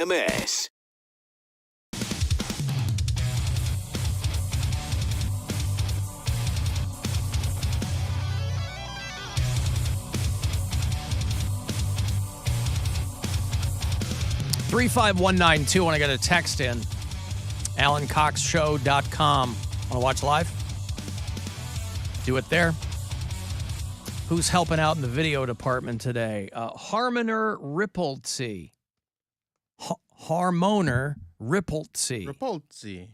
WMMS. Three 35192 when I got a text in. AlanCoxShow.com. Want to watch live? Do it there. Who's helping out in the video department today? Harmoner Rippoltzy. Harmoner Rippoltzy. Rippoltzy.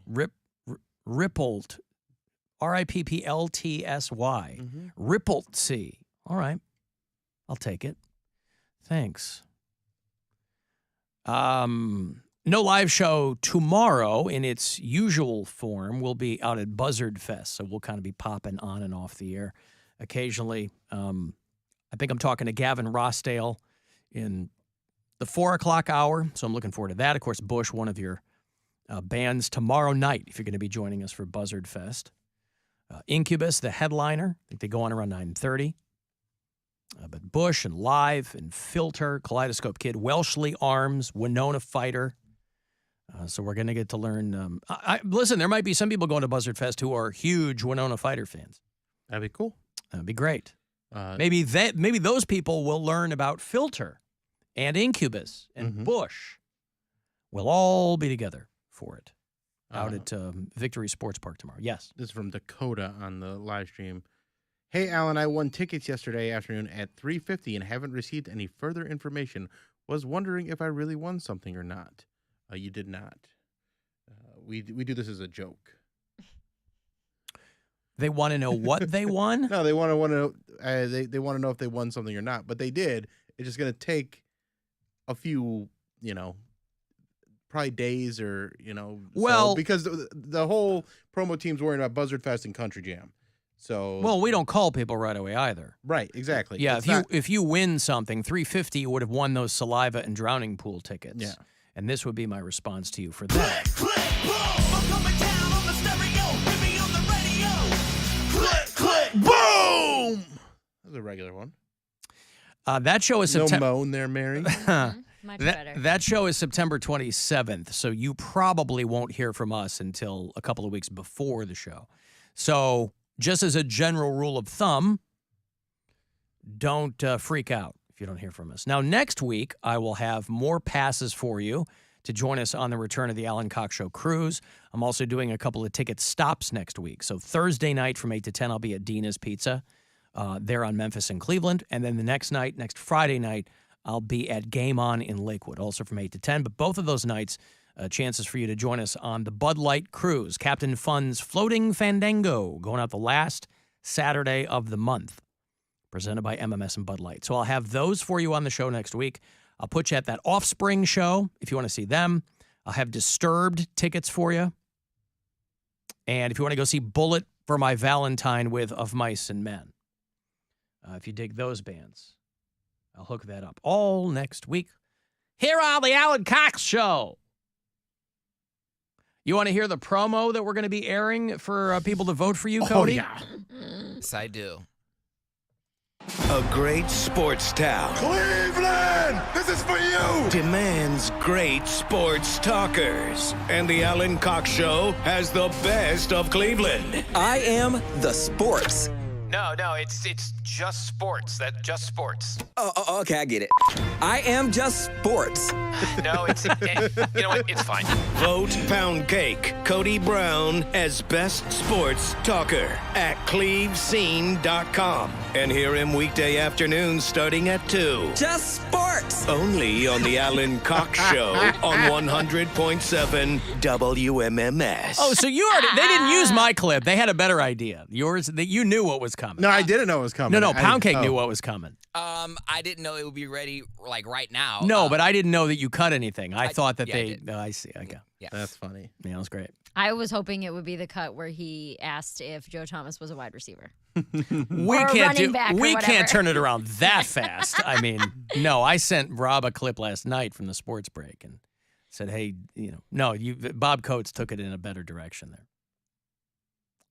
Rippolt. Ripppltsy. Rippoltzy. All right. I'll take it. Thanks. No live show tomorrow in its usual form. We'll be out at Buzzard Fest, so we'll kind of be popping on and off the air occasionally. I think I'm talking to Gavin Rossdale in the 4 o'clock hour, so I'm looking forward to that. Of course, Bush, one of your bands, tomorrow night, if you're going to be joining us for Buzzard Fest. Incubus, the headliner. I think they go on around 9:30. But Bush and Live and Filter, Kaleidoscope Kid, Welshly Arms, Winona Fighter. So we're going to get to learn. Listen, there might be some people going to Buzzard Fest who are huge Winona Fighter fans. That'd be cool. That'd be great. Maybe those people will learn about Filter and Incubus and Bush. We'll all be together for it out at Victory Sports Park tomorrow. Yes. This is from Dakota on the live stream. Hey, Alan, I won tickets yesterday afternoon at 3:50 and haven't received any further information. Was wondering if I really won something or not. You did not. We do this as a joke. They want to know what they won? No, they want to know. They want to know if they won something or not. But they did. It's just going to take a few, probably days or Well, because the whole promo team's worrying about Buzzard Fest and Country Jam. So well, we don't call people right away either. Right, exactly. Yeah, if you win something, 350, you would have won those Saliva and Drowning Pool tickets. Yeah. And this would be my response to you for that. Click, boom, I'm coming down on the stereo, hit me on the radio. Click, click, boom. That's a regular one. That show is No September. moan there, Mary. Much better. That show is September 27th, so you probably won't hear from us until a couple of weeks before the show. So just as a general rule of thumb, don't freak out if you don't hear from us. Now, next week, I will have more passes for you to join us on the return of the Alan Cox Show cruise. I'm also doing a couple of ticket stops next week. So Thursday night from 8 to 10, I'll be at Dina's Pizza there on Memphis and Cleveland. And then the next Friday night, I'll be at Game On in Lakewood, also from 8 to 10. But both of those nights, chances for you to join us on the Bud Light Cruise, Captain Fun's Floating Fandango, going out the last Saturday of the month, presented by MMS and Bud Light. So I'll have those for you on the show next week. I'll put you at that Offspring show if you want to see them. I'll have Disturbed tickets for you. And if you want to go see Bullet for My Valentine with Of Mice and Men, if you dig those bands, I'll hook that up all next week here on the Alan Cox Show. You want to hear the promo that we're going to be airing for people to vote for you, Cody? Oh, yeah. Yes, I do. A great sports town Cleveland, this is for you. demands great sports talkers. And the Alan Cox Show has the best of Cleveland. I am the sports. No, it's just sports. Just sports. Oh, okay, I get it. I am just sports. No, you know what? It's fine. Vote Poundcake Cody Brown as best sports talker at clevescene.com. And hear him weekday afternoons starting at 2. Just sports. Only on the Alan Cox Show on 100.7 WMMS. Oh, so you already, they didn't use my clip. They had a better idea. Yours, that you knew what was coming. No, I didn't know it was coming. No, Poundcake knew what was coming. I didn't know it would be ready like right now. No, but I didn't know that you cut anything. I thought that yeah, I they. did. No, I see. Okay. Yeah. That's funny. Yeah, that was great. I was hoping it would be the cut where he asked if Joe Thomas was a wide receiver. We Or can't running back or We whatever. can't turn it around that fast. I mean, no. I sent Rob a clip last night from the sports break and said, "Hey, Bob Coates took it in a better direction there."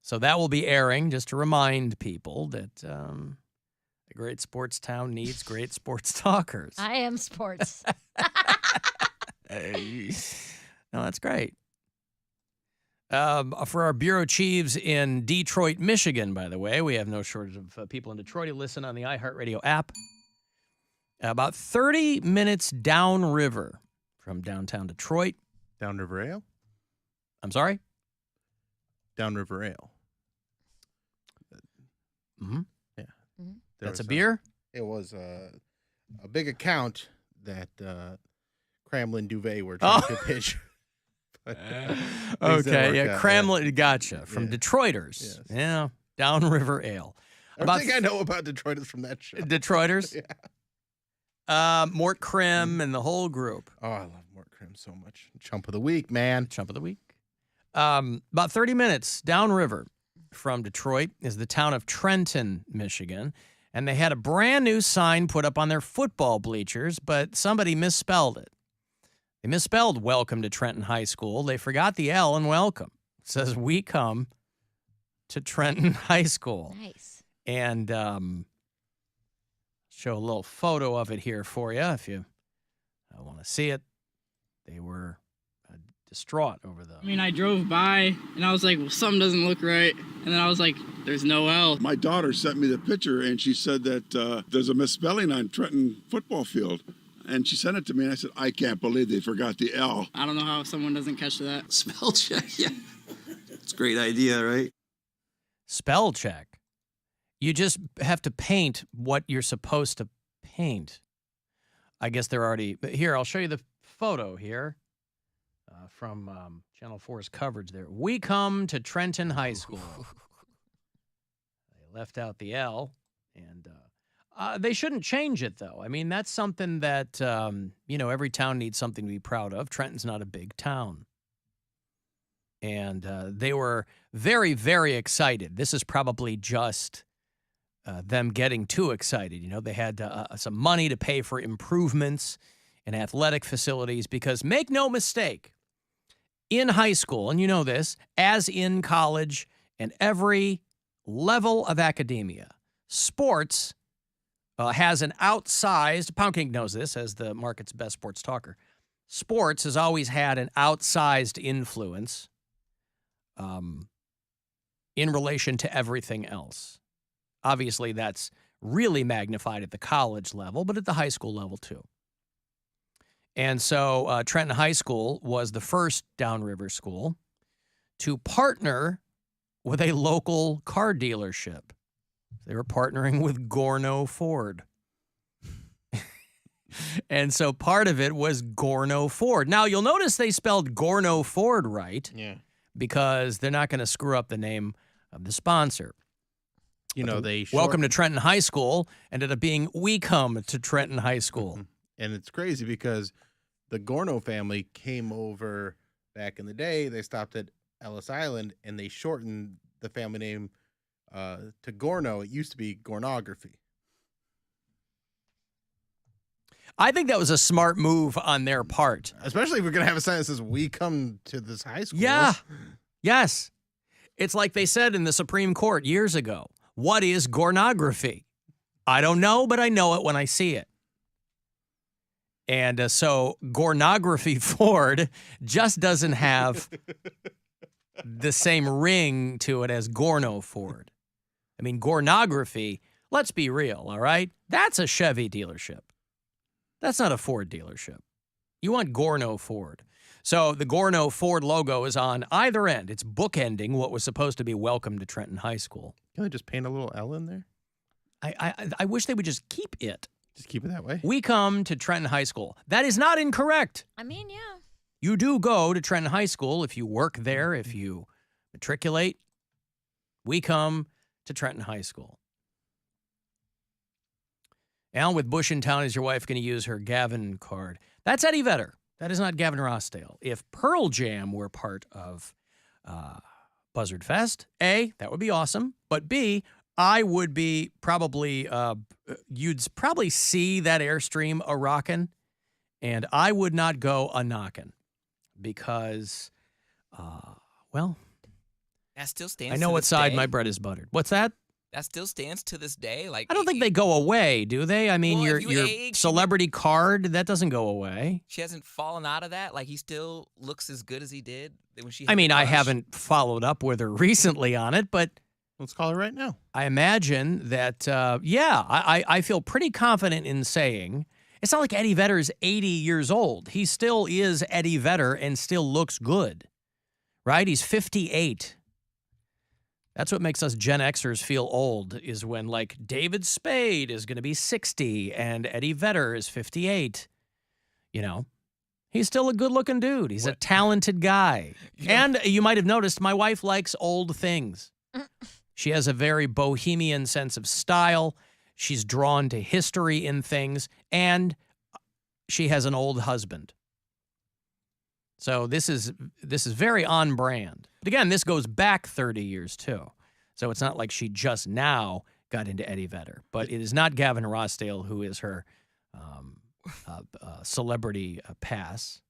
So that will be airing, just to remind people that a great sports town needs great sports talkers. I am sports. No, that's great. For our bureau chiefs in Detroit, Michigan, by the way, we have no shortage of people in Detroit who listen on the iHeartRadio app. About 30 minutes downriver from downtown Detroit. Downriver Ale? I'm sorry? Downriver Ale. Mm-hmm. Yeah. Mm-hmm. That's a beer? It was a big account that Cramlin Duvet were trying to pitch. But Okay, yeah, out, Cramlin, gotcha. From Yeah. Detroiters. Yes. Yeah, Downriver Ale. Everything I know about Detroit is from that show. Detroiters? Yeah. Mort Krim and the whole group. Oh, I love Mort Krim so much. Chump of the week, man. Chump of the week. About 30 minutes downriver from Detroit is the town of Trenton, Michigan. And they had a brand new sign put up on their football bleachers, but somebody misspelled it. They misspelled welcome to Trenton High School. They forgot the L in welcome. It says, we come to Trenton High School. Nice. And show a little photo of it here for you if you want to see it. They were distraught over the... I mean, I drove by and I was like, well, something doesn't look right. And then I was like, there's no L. My daughter sent me the picture and she said that there's a misspelling on Trenton football field. And she sent it to me and I said, I can't believe they forgot the L. I don't know how someone doesn't catch that. Spell check, yeah. It's a great idea, right? Spell check. You just have to paint what you're supposed to paint. I guess they're already... Here, I'll show you the photo here from Channel 4's coverage there. We come to Trenton High School. They left out the L, and they shouldn't change it, though. I mean, that's something that, every town needs something to be proud of. Trenton's not a big town. And they were very, very excited. This is probably just... them getting too excited. They had some money to pay for improvements in athletic facilities because, make no mistake, in high school, and you know this, as in college and every level of academia, sports has an outsized, Poundcake knows this as the market's best sports talker, sports has always had an outsized influence in relation to everything else. Obviously, that's really magnified at the college level, but at the high school level, too. And so Trenton High School was the first downriver school to partner with a local car dealership. They were partnering with Gorno Ford. And so part of it was Gorno Ford. Now, you'll notice they spelled Gorno Ford right. Yeah. Because they're not going to screw up the name of the sponsor. Welcome to Trenton High School ended up being We Come to Trenton High School. And it's crazy because the Gorno family came over back in the day. They stopped at Ellis Island, and they shortened the family name to Gorno. It used to be Gornography. I think that was a smart move on their part. Especially if we're going to have a sign that says, we come to this high school. Yeah. Yes. It's like they said in the Supreme Court years ago. What is Gornography? I don't know, but I know it when I see it. And so Gornography Ford just doesn't have the same ring to it as Gorno Ford. I mean, Gornography, let's be real, all right? That's a Chevy dealership. That's not a Ford dealership. You want Gorno Ford. So the Gorno Ford logo is on either end. It's bookending what was supposed to be Welcome to Trenton High School. Can they just paint a little L in there? I wish they would just keep it. Just keep it that way? We come to Trenton High School. That is not incorrect. I mean, yeah. You do go to Trenton High School if you work there, if you matriculate. We come to Trenton High School. Alan, with Bush in town, is your wife going to use her Gavin card? That's Eddie Vedder. That is not Gavin Rossdale. If Pearl Jam were part of Buzzard Fest, A, that would be awesome. But B, I would be probably, you'd probably see that Airstream a rockin', and I would not go a knockin' because, That still stands. I know to what this side day. my bread is buttered. What's that? That still stands to this day. Like I don't think they go away, do they? I mean, Well, if your you age, celebrity card, that doesn't go away. she hasn't fallen out of that. Like he still looks as good as he did when she. I had mean, the I crush. haven't followed up with her recently on it, but Let's call her right now. I imagine that, I feel pretty confident in saying it's not like Eddie Vedder's 80 years old. He still is Eddie Vedder and still looks good, right? He's 58. That's what makes us Gen Xers feel old is when, like, David Spade is going to be 60 and Eddie Vedder is 58. You know, he's still a good-looking dude. He's a talented guy. And you might have noticed my wife likes old things. She has a very bohemian sense of style. She's drawn to history in things, and she has an old husband. So this is very on brand. But again, this goes back 30 years too. So it's not like she just now got into Eddie Vedder. But it is not Gavin Rossdale who is her celebrity pass.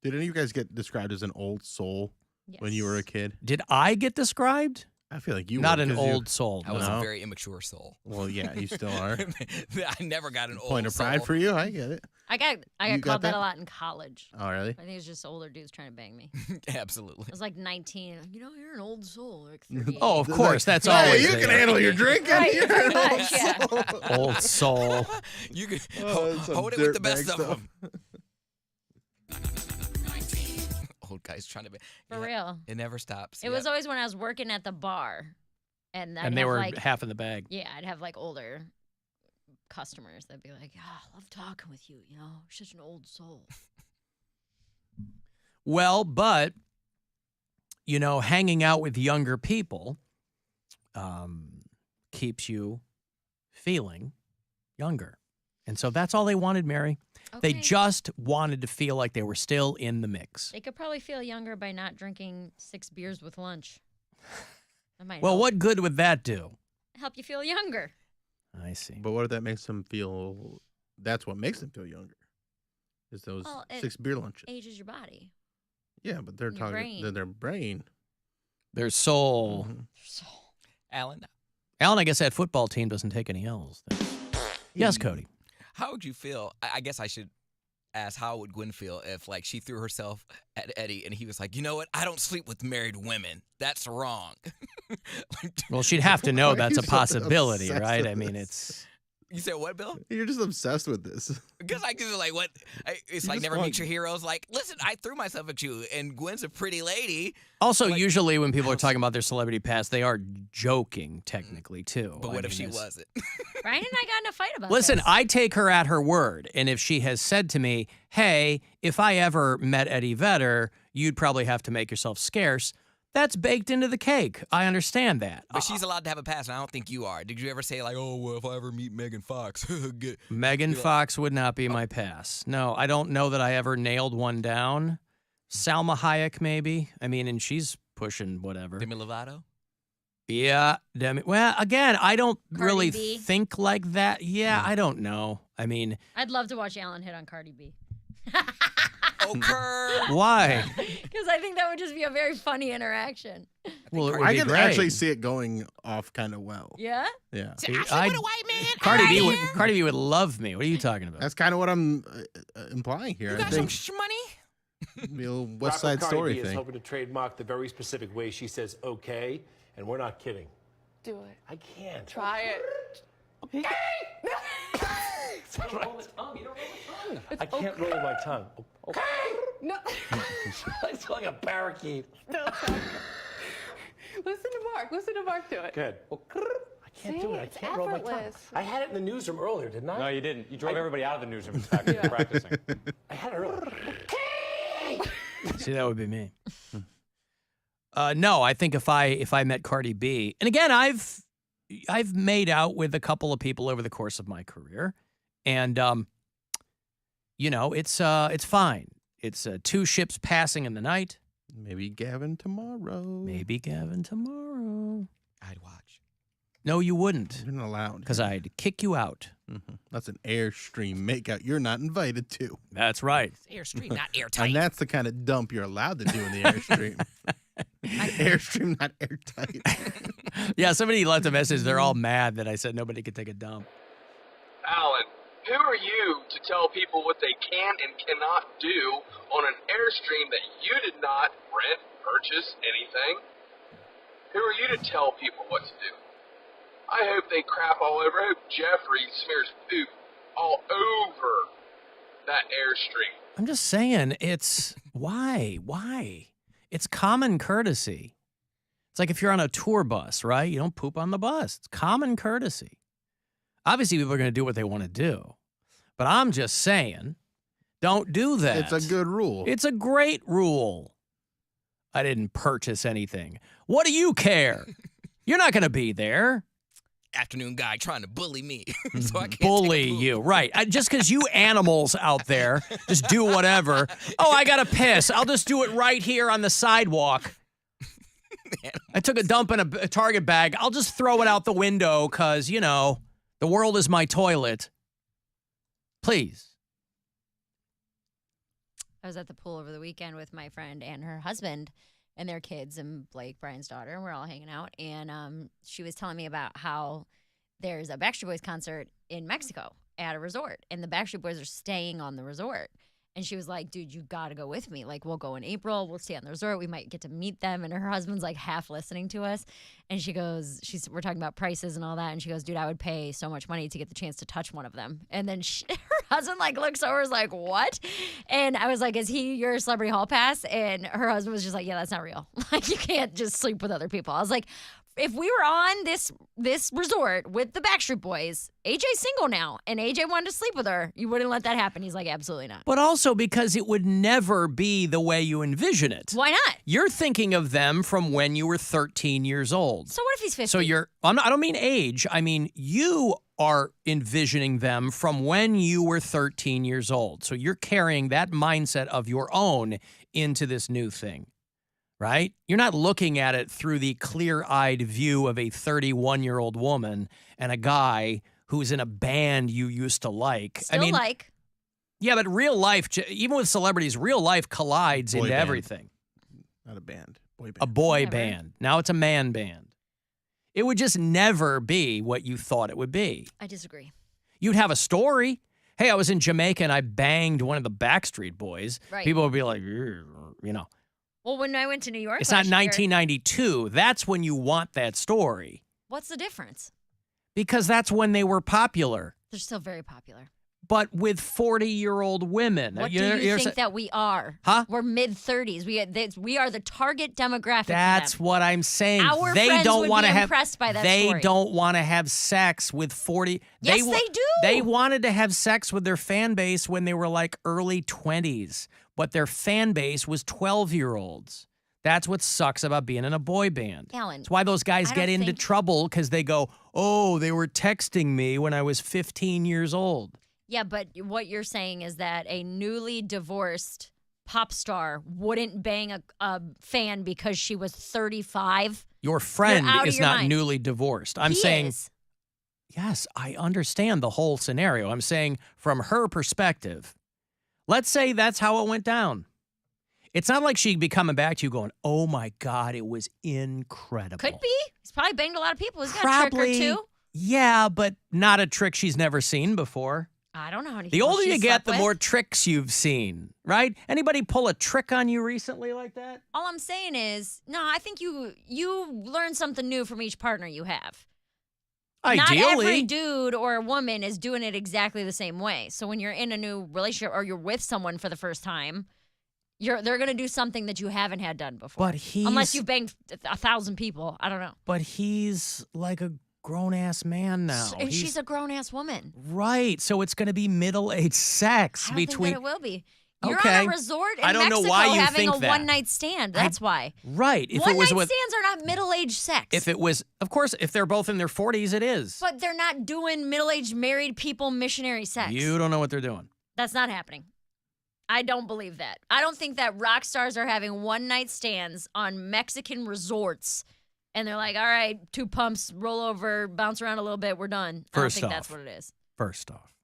Did any of you guys get described as an old soul when you were a kid? Did I get described? I feel like you not were, an 'cause you- old soul. I was no. a very immature soul. Well, yeah, you still are. I never got an old Point of pride soul. for you. I get it. I got You got called that that? a lot in college. Oh, really? I think it's just older dudes trying to bang me. Absolutely. I was like 19. Like, you're an old soul. Like 38. Oh, of course. That's Hey, always you there. can handle your drinking. Right, You're pretty an old much, yeah. soul. Old soul. You can that's some hold it with the dirtbag best of stuff. them. Old guys trying to be. For real. It never stops. It was always when I was working at the bar. And, And they have were like, half in the bag. yeah, I'd have like older customers that'd be like, I love talking with you. You know, you're such an old soul. Well, but, you know, hanging out with younger people keeps you feeling younger. And so that's all they wanted, Mary. They Okay. just wanted to feel like they were still in the mix. They could probably feel younger by not drinking 6 beers with lunch. That might Well, help. what good would that do? Help you feel younger. I see. But what if that makes them feel? That's what makes them feel younger. Is those Well, it 6 beer lunches? Ages your body. Yeah, but they're your talking brain. their brain. Their soul. Mhm. Alan, Alan, I guess that football team doesn't take any L's. Yes, Cody. how would you feel? I guess I should ask, how would Gwen feel if, like, she threw herself at Eddie and he was like, you know what? I don't sleep with married women. That's wrong. Well, she'd have to know Why are that's you a so possibility, obsessed right? with I mean, this? it's... You said what, Bill? You're just obsessed with this. Because I just like what it's You like just never want- meet your heroes. Like, listen, I threw myself at you, and Gwen's a pretty lady. Also, Like- usually when people are talking about their celebrity past, they are joking, technically, too. But what I if she mean, it's- wasn't? Brian and I got in a fight about Listen, this. I take her at her word. And if she has said to me, hey, if I ever met Eddie Vedder, you'd probably have to make yourself scarce, that's baked into the cake. I understand that. But she's allowed to have a past, and I don't think you are. Did you ever say, like, oh, well, if I ever meet Megan Fox, get... Megan You're like- Fox would not be my pass. No, I don't know that I ever nailed one down. Salma Hayek, maybe. I mean, and she's pushing whatever. Demi Lovato? Yeah, well, again, I don't Cardi really B? think like that. Yeah, I don't know. I mean, I'd love to watch Alan hit on Cardi B. Oh, Kerr! why? Because I think that would just be a very funny interaction. Well, it would I be can great. actually see it going off kind of well. Yeah? Yeah. Cardi B would love me. What are you talking about? That's kind of what I'm implying here. I think money? the old West Side Story is thing. hoping to trademark the very specific way she says okay, and we're not kidding. Do it. I can't. Try it. Okay. I can't roll my tongue. Okay. No. It's like a parakeet. No. Listen to Mark. Listen to Mark do it. Good. I can't do it. I it's can't roll my tongue. effortless. I had it in the newsroom earlier, didn't I? No, you didn't. You drove everybody out of the newsroom. In fact, you were practicing. I had it earlier. See, that would be me. No, I think if I met Cardi B, and again, I've made out with a couple of people over the course of my career, and you know, it's fine. It's 2 ships passing in the night. Maybe Gavin tomorrow. Maybe Gavin tomorrow. I'd watch. No, you wouldn't, You're not allowed. because I'd kick you out. Mm-hmm. That's an Airstream makeout you're not invited to. That's right. It's Airstream, not airtight. And that's the kind of dump you're allowed to do in the Airstream. Airstream, not airtight. Yeah, somebody left a message. They're all mad that I said nobody could take a dump. Alan, who are you to tell people what they can and cannot do on an Airstream that you did not rent, purchase, anything? Who are you to tell people what to do? I hope they crap all over. I hope Jeffrey smears poop all over that Airstream. I'm just saying, it's why? It's common courtesy. It's like if you're on a tour bus, right? You don't poop on the bus. It's common courtesy. Obviously, people are going to do what they want to do. But I'm just saying, don't do that. It's a good rule. It's a great rule. I didn't purchase anything. What do you care? You're not going to be there. Afternoon guy trying to bully me. So I can't Bully you, right. Just because you animals out there just do whatever. Oh, I got to piss. I'll just do it right here on the sidewalk. I took a dump in a Target bag. I'll just throw it out the window because, you know, the world is my toilet. Please. I was at the pool over the weekend with my friend and her husband and their kids and Blake, Brian's daughter, and we're all hanging out. And she was telling me about how there's a Backstreet Boys concert in Mexico at a resort, and the Backstreet Boys are staying on the resort. And she was like, dude, you got to go with me. Like, we'll go in April. We'll stay on the resort. We might get to meet them. And her husband's like half listening to us. And she goes, we're talking about prices and all that. And she goes, dude, I would pay so much money to get the chance to touch one of them. And then her husband like looks over, is like, what? And I was like, is he your celebrity hall pass? And her husband was just like, yeah, that's not real. Like, you can't just sleep with other people. I was like, if we were on this resort with the Backstreet Boys, AJ's single now, and AJ wanted to sleep with her, you wouldn't let that happen. He's like, absolutely not. But also because it would never be the way you envision it. Why not? You're thinking of them from when you were 13 years old. So what if he's 50? So I don't mean age. I mean, you are envisioning them from when you were 13 years old. So you're carrying that mindset of your own into this new thing. Right? You're not looking at it through the clear-eyed view of a 31-year-old woman and a guy who's in a band you used to like. Still like. Yeah, but real life, even with celebrities, real life collides into band. everything. Not a band. Boy band. A boy Never. band. Now it's a man band. It would just never be what you thought it would be. I disagree. You'd have a story. Hey, I was in Jamaica and I banged one of the Backstreet Boys. Right. People would be like, you know. Well, when I went to New York It's not last year, 1992. That's when you want that story. what's the difference? Because that's when they were popular. They're still very popular. But with 40-year-old women. What do you think that we are? Huh? We're mid-30s. We are the target demographic. That's for them. what I'm saying. Our they friends don't would want be to have. impressed by that they story. don't want to have sex with 40. Yes, they do. They wanted to have sex with their fan base when they were like early 20s, but their fan base was 12-year-olds. That's what sucks about being in a boy band. Alan, That's why those guys I get don't into think- trouble because they go, oh, they were texting me when I was 15 years old. Yeah, but what you're saying is that a newly divorced pop star wouldn't bang a fan because she was 35. Your friend You're out of is your not mind. newly divorced. I'm He saying, is. yes, I understand the whole scenario. I'm saying from her perspective, let's say that's how it went down. It's not like she'd be coming back to you going, oh my God, it was incredible. Could be. He's probably banged a lot of people. He's got Probably, a trick or two. yeah, but not a trick she's never seen before. I don't know how many The people older she's you get, slept the with. more tricks you've seen, right? Anybody pull a trick on you recently like that? All I'm saying is, no, I think you learn something new from each partner you have. Ideally. Not every dude or a woman is doing it exactly the same way. So when you're in a new relationship or you're with someone for the first time, they're going to do something that you haven't had done before. But unless you've banged 1,000 people. I don't know. But he's like a grown-ass man now. And He's- she's a grown-ass woman. Right. So it's going to be middle-aged sex I don't between. think that it will be. You're Okay. on a resort in I don't know Mexico why you having think a that. one-night stand. That's why. Right. If One-night it was with, stands are not middle-aged sex. if it was, of course, if they're both in their 40s, it is. But they're not doing middle-aged married people missionary sex. You don't know what they're doing. That's not happening. I don't believe that. I don't think that rock stars are having one-night stands on Mexican resorts. And they're like, all right, 2 pumps, roll over, bounce around a little bit, we're done. I don't First think off. that's what it is. First off,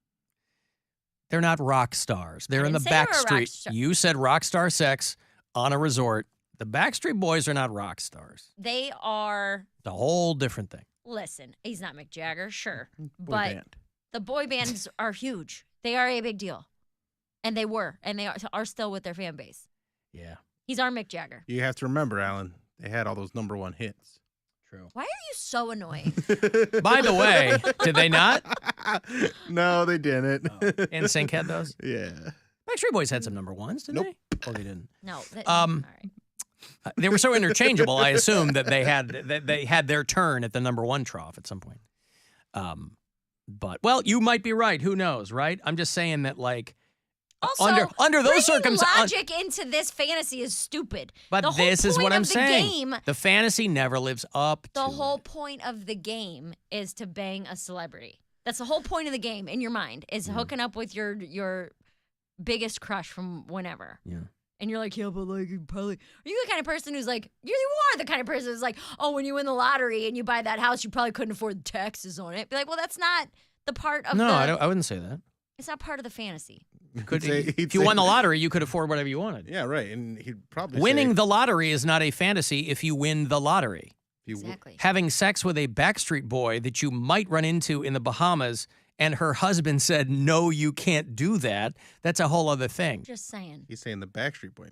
they're not rock stars. They're in the didn't say they were back a rock street. star. You said rock star sex on a resort. The Backstreet Boys are not rock stars. They are. It's a whole different thing. Listen, he's not Mick Jagger, sure. Boy but band. the boy bands are huge. They are a big deal. And they were. And they are still with their fan base. Yeah. He's our Mick Jagger. You have to remember, Alan, they had all those #1 hits. True. Why are you so annoying? By the way, did they not? No, they didn't. NSYNC had those? Yeah. Backstreet Boys had some #1s, didn't Nope. they? Oh, they didn't. No. All right. They were so interchangeable, I assumed that they had their turn at the #1 trough at some point. But, well, you might be right. Who knows, right? I'm just saying that, like, Also, under those circumstances, logic into this fantasy is stupid. but The whole this is what point I'm of the saying. Game, The fantasy never lives up the to whole point of the game is to bang a celebrity. That's the whole point of the game in your mind is hooking up with your biggest crush from whenever. Yeah. And you're like, yeah, but like, you probably are you the kind of person who's like, you are the kind of person who's like, oh, when you win the lottery and you buy that house, you probably couldn't afford the taxes on it. Be like, well, that's not the part of No, the. I wouldn't say that. It's not part of the fantasy. If you won the lottery, you could afford whatever you wanted. Yeah, right. And he'd probably Winning the lottery is not a fantasy if you win the lottery. Exactly. Having sex with a Backstreet Boy that you might run into in the Bahamas and her husband said, no, you can't do that, that's a whole other thing. Just saying. He's saying the Backstreet Boy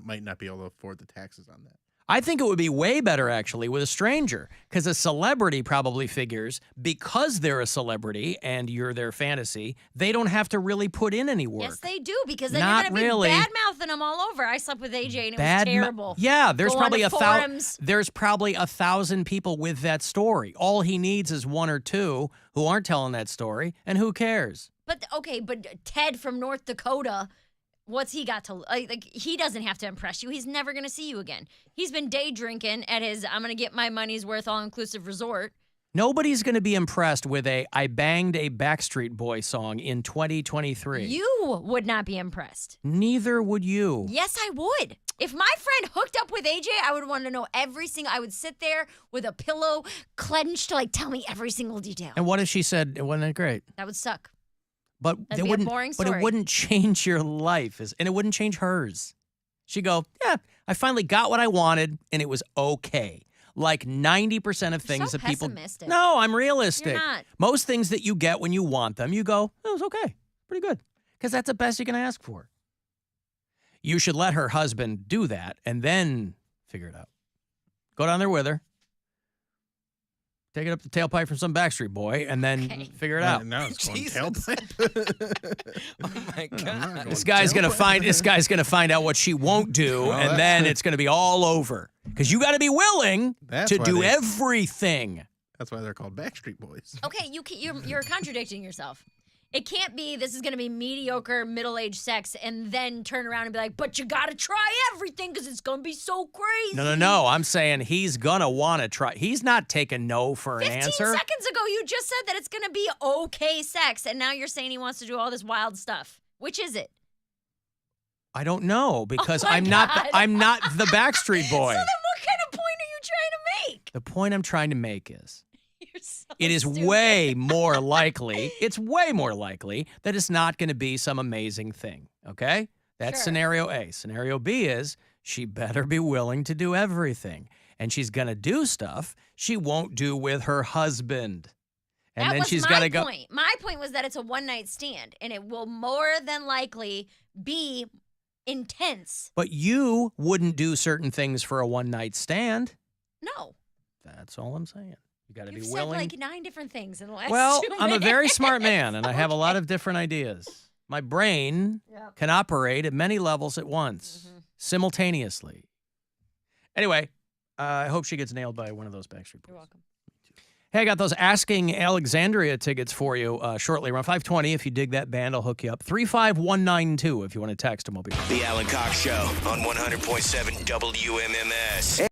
might not be able to afford the taxes on that. I think it would be way better, actually, with a stranger, because a celebrity probably figures because they're a celebrity and you're their fantasy, they don't have to really put in any work. Yes, they do, because then Not you're going to really. be bad-mouthing them all over. I slept with AJ, and it Bad was ma- terrible. Yeah, there's Going probably to forums. there's probably 1,000 people with that story. All he needs is one or two who aren't telling that story, and who cares? But, okay, but Ted from North Dakota, what's he got to, like, he doesn't have to impress you. He's never going to see you again. He's been day drinking at his, I'm going to get my money's worth all-inclusive resort. Nobody's going to be impressed with a I banged a Backstreet Boy song in 2023. You would not be impressed. Neither would you. Yes, I would. If my friend hooked up with AJ, I would want to know every single, I would sit there with a pillow clenched, like, tell me every single detail. And what if she said it wasn't that great? That would suck. But That'd be a boring But it story. wouldn't change your life, and it wouldn't change hers. She'd go, yeah, I finally got what I wanted, and it was okay. Like 90% of things so that people. pessimistic. No, I'm realistic. You're not. Most things that you get when you want them, you go, oh, it was okay, pretty good, because that's the best you can ask for. You should let her husband do that, and then figure it out. Go down there with her. Take it up the tailpipe from some Backstreet Boy, and then figure it out. Now it's going Jesus. tailpipe. Oh my God. This guy's gonna find out what she won't do, Oh, and that's then it. it's gonna be all over. Because you got to be willing That's to why do they- everything. That's why they're called Backstreet Boys. Okay, you're contradicting yourself. It can't be this is going to be mediocre middle-aged sex and then turn around and be like, but you got to try everything because it's going to be so crazy. No. I'm saying he's gonna want to try. He's not taking no for an 15 answer. seconds ago, you just said that it's going to be okay sex, and now you're saying he wants to do all this wild stuff. Which is it? I don't know because Oh my I'm God. not the Backstreet Boy. So then what kind of point are you trying to make? The point I'm trying to make is You're so it is stupid. way more likely. It's way more likely that it's not going to be some amazing thing. Okay, that's Sure. scenario A. Scenario B is she better be willing to do everything, and she's going to do stuff she won't do with her husband. And that then was she's my got to go. point. My point was that it's a one-night stand, and it will more than likely be intense. But you wouldn't do certain things for a one-night stand. No. That's all I'm saying. You got to be You've willing. said like 9 different things in the last Well, 2 I'm a very minutes. smart man, and I have a lot of different ideas. My brain Yep. can operate at many levels at once, simultaneously. Anyway, I hope she gets nailed by one of those Backstreet Boys. You're welcome. Hey, I got those Asking Alexandria tickets for you shortly, around 5:20. If you dig that band, I'll hook you up. 35192 if you want to text them. I'll be right back. The Alan Cox Show on 100.7 WMMS.